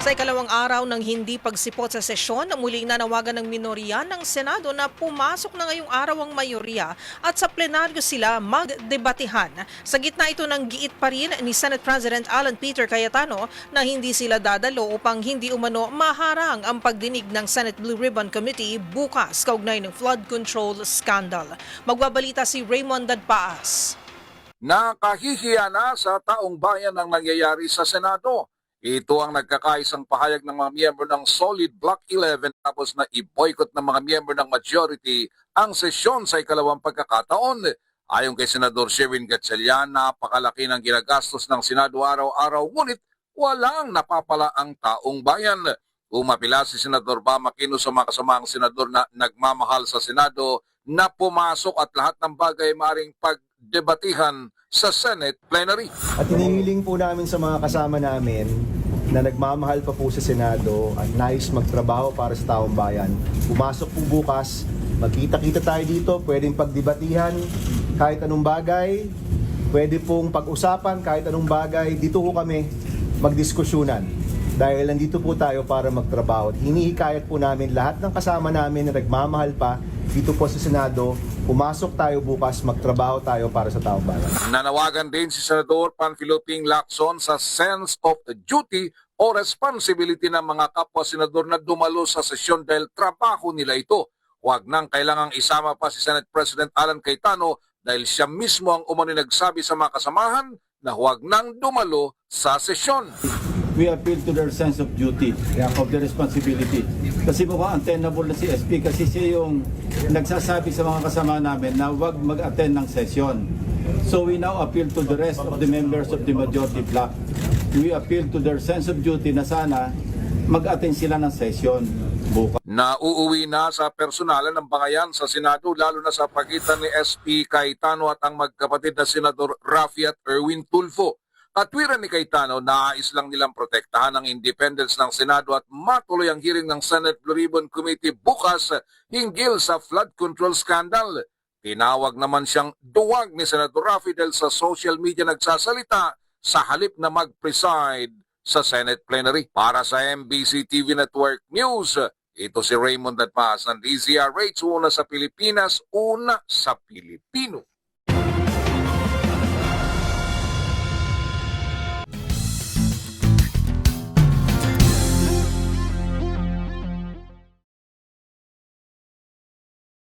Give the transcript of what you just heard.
Sa ikalawang araw ng hindi pagsipot sa sesyon, muling nanawagan ng minorya ng Senado na pumasok na ngayong araw ang mayorya at sa plenaryo sila magdebatehan. Sa gitna ito ng giit pa rin ni Senate President Alan Peter Cayetano na hindi sila dadalo upang hindi umano maharang ang pagdinig ng Senate Blue Ribbon Committee bukas kaugnay ng flood control scandal. Magbabalita si Raymond Dadpaas. Nakahihiya na sa taong bayan ang nangyayari sa Senado. Ito ang nagkakaisang pahayag ng mga miyembro ng Solid Block 11 tapos na i-boycott ng mga miyembro ng majority ang sesyon sa ikalawang pagkakataon. Ayon kay Senador Sherwin Gatchalian, napakalaki ng ginagastos ng Senado araw-araw ngunit walang napapala ang taong bayan. Umapila si Senador Bam Aquino sa mga kasamaang senador na nagmamahal sa Senado na pumasok at lahat ng bagay maaaring pagdebatihan sa Senate plenary. At hinihiling po namin sa mga kasama namin na nagmamahal pa po sa Senado at nais magtrabaho para sa taong bayan. Pumasok po bukas, magkita-kita tayo dito, pwedeng pagdebatihan kahit anong bagay, pwede pong pag-usapan kahit anong bagay. Dito po kami magdiskusyunan dahil nandito po tayo para magtrabaho. At hinihikayat po namin lahat ng kasama namin na nagmamahal pa dito po sa Senado, pumasok tayo bukas, magtrabaho tayo para sa taong bayan. Nanawagan din si Senador Panfilo Ping Lacson sa sense of duty o responsibility ng mga kapwa-senador na dumalo sa sesyon dahil trabaho nila ito. Huwag nang kailangang isama pa si Senate President Alan Cayetano dahil siya mismo ang umano'y nagsabi sa mga kasamahan na huwag nang dumalo sa sesyon. We appeal to their sense of duty, of their responsibility. Kasi mukhang untenable na si SP kasi siya yung nagsasabi sa mga kasama namin na huwag mag-attend ng session. So we now appeal to the rest of the members of the majority bloc. We appeal to their sense of duty na sana mag-attend sila ng session bukas. Nauuwi na sa personalan ng bangayan sa Senado lalo na sa pagitan ni SP Cayetano at ang magkapatid na Senador Raffy at Erwin Tulfo. Katwiran ni Cayetano, nais lang nilang protektahan ang independence ng Senado at matuloy ang hearing ng Senate Blue Ribbon Committee bukas hinggil sa flood control scandal. Tinawag naman siyang duwag ni Senator Raffy dahil sa social media nagsasalita sa halip na mag-preside sa Senate plenary. Para sa MBC TV Network News, ito si Raymond Dadpaas ng DZRH, una sa Pilipinas, una sa Pilipino.